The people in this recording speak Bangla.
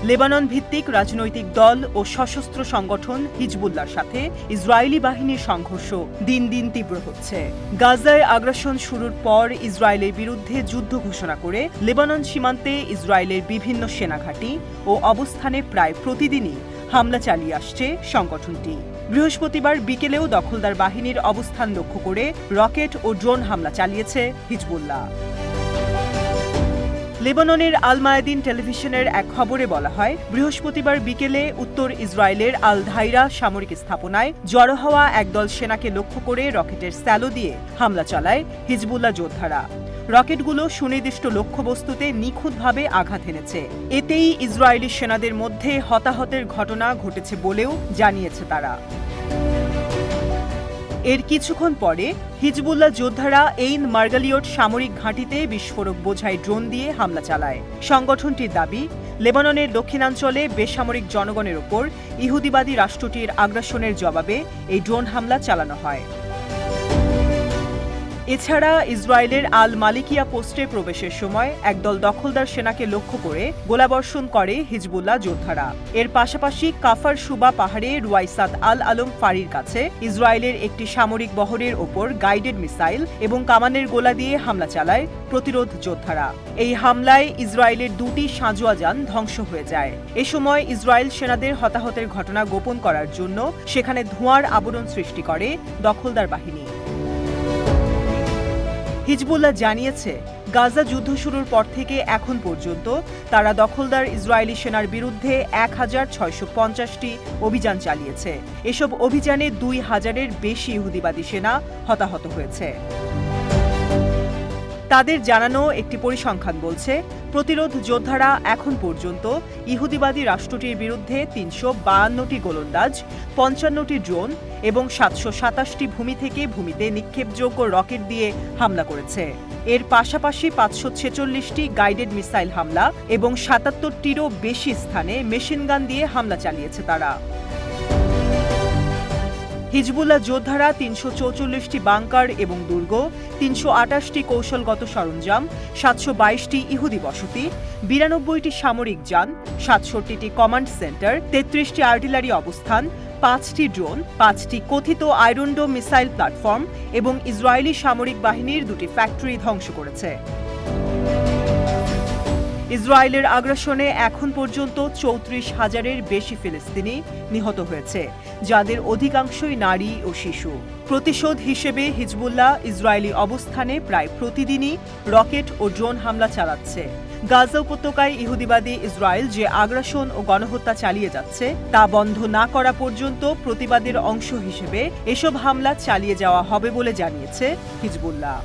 লেবানন ভিত্তিক রাজনৈতিক দল ও সশস্ত্র সংগঠন হিজবুল্লাহর সাথে ইসরায়েলি বাহিনীর সংঘর্ষ দিন দিন তীব্র হচ্ছে। গাজায় আগ্রাসন শুরুর পর ইসরায়েলের বিরুদ্ধে যুদ্ধ ঘোষণা করে লেবানন সীমান্তে ইসরায়েলের বিভিন্ন সেনাঘাঁটি ও অবস্থানে প্রায় প্রতিদিনই হামলা চালিয়ে আসছে সংগঠনটি। বৃহস্পতিবার বিকেলেও দখলদার বাহিনীর অবস্থান লক্ষ্য করে রকেট ও ড্রোন হামলা চালিয়েছে হিজবুল্লাহ। লেবাননের আল মায়াদিন টেলিভিশনের এক খবরে বলা হয়, বৃহস্পতিবার বিকেলে উত্তর ইসরায়েলের আল ধাইরা সামরিক স্থাপনায় জড়ো হওয়া একদল সেনাকে লক্ষ্য করে রকেটের স্যালো দিয়ে হামলা চালায় হিজবুল্লাহ যোদ্ধারা। রকেটগুলো সুনির্দিষ্ট লক্ষ্যবস্তুতে নিখুঁতভাবে আঘাত এনেছে। এতেই ইসরায়েলি সেনাদের মধ্যে হতাহতের ঘটনা ঘটেছে বলেও জানিয়েছে তারা। এর কিছুক্ষণ পরে হিজবুল্লাহ যোদ্ধারা এইন মার্গালিয়ট সামরিক ঘাঁটিতে বিস্ফোরক বোঝাই ড্রোন দিয়ে হামলা চালায়। সংগঠনটির দাবি, লেবাননের দক্ষিণাঞ্চলে বেসামরিক জনগণের ওপর ইহুদিবাদী রাষ্ট্রটির আগ্রাসনের জবাবে এই ড্রোন হামলা চালানো হয়। এছাড়া ইসরায়েলের আল মালিকিয়া পোস্টে প্রবেশের সময় একদল দখলদার সেনাকে লক্ষ্য করে গোলাবর্ষণ করে হিজবুল্লাহ যোদ্ধারা। এর পাশাপাশি কাফার সুবা পাহাড়ে রুয়াইসাদ আল আলম ফাঁড়ির কাছে ইসরায়েলের একটি সামরিক বহরের ওপর গাইডেড মিসাইল এবং কামানের গোলা দিয়ে হামলা চালায় প্রতিরোধ যোদ্ধারা। এই হামলায় ইসরায়েলের দুটি সাঁজোয়া যান ধ্বংস হয়ে যায়। এ সময় ইসরায়েল সেনাদের হতাহতের ঘটনা গোপন করার জন্য সেখানে ধোঁয়ার আবরণ সৃষ্টি করে দখলদার বাহিনী। হিজবুল্লাহ জানিয়েছে, গাজা যুদ্ধ শুরুর পর থেকে এখন পর্যন্ত তারা দখলদার ইসরায়েলি সেনার বিরুদ্ধে ১,৬৫০টি অভিযান চালিয়েছে। এসব অভিযানে ২,০০০-এর বেশি ইহুদিবাদী সেনা হতাহত হয়েছে। তাদের জানানো একটি পরিসংখ্যান বলছে, প্রতিরোধ যোদ্ধারা এখন পর্যন্ত ইহুদিবাদী রাষ্ট্রটির বিরুদ্ধে ৩৫২টি গোলন্দাজ, ৫৫টি ড্রোন এবং ৭২৭টি ভূমি থেকে ভূমিতে নিক্ষেপযোগ্য রকেট দিয়ে হামলা করেছে। এর পাশাপাশি ৫৪৬টি গাইডেড মিসাইল হামলা এবং ৭৭টিরও বেশি স্থানে মেশিনগান দিয়ে হামলা চালিয়েছে তারা। হিজবুল্লাহ যোদ্ধারা ৩৪৪টি বাংকার এবং দুর্গ, ৩২৮টি কৌশলগত সরঞ্জাম, ৭২২টি ইহুদি বসতি, ৯২টি সামরিক যান, ৬৭টি কমান্ড সেন্টার, ৩৩টি আর্টিলারি অবস্থান, ৫টি ড্রোন, ৫টি কথিত আয়রন ডোম মিসাইল প্ল্যাটফর্ম এবং ইসরায়েলি সামরিক বাহিনীর ২টি ফ্যাক্টরি ধ্বংস করেছে। ইসরায়েলের আগ্রাসনে এখন পর্যন্ত ৩৪,০০০-এর বেশি ফিলিস্তিনি নিহত হয়েছে, যাদের অধিকাংশই নারী ও শিশু। প্রতিশোধ হিসেবে হিজবুল্লাহ ইসরায়েলি অবস্থানে প্রায় প্রতিদিনই রকেট ও ড্রোন হামলা চালাচ্ছে। গাজা উপত্যকায় ইহুদিবাদী ইসরায়েল যে আগ্রাসন ও গণহত্যা চালিয়ে যাচ্ছে তা বন্ধ না করা পর্যন্ত প্রতিবাদের অংশ হিসেবে এসব হামলা চালিয়ে যাওয়া হবে বলে জানিয়েছে হিজবুল্লাহ।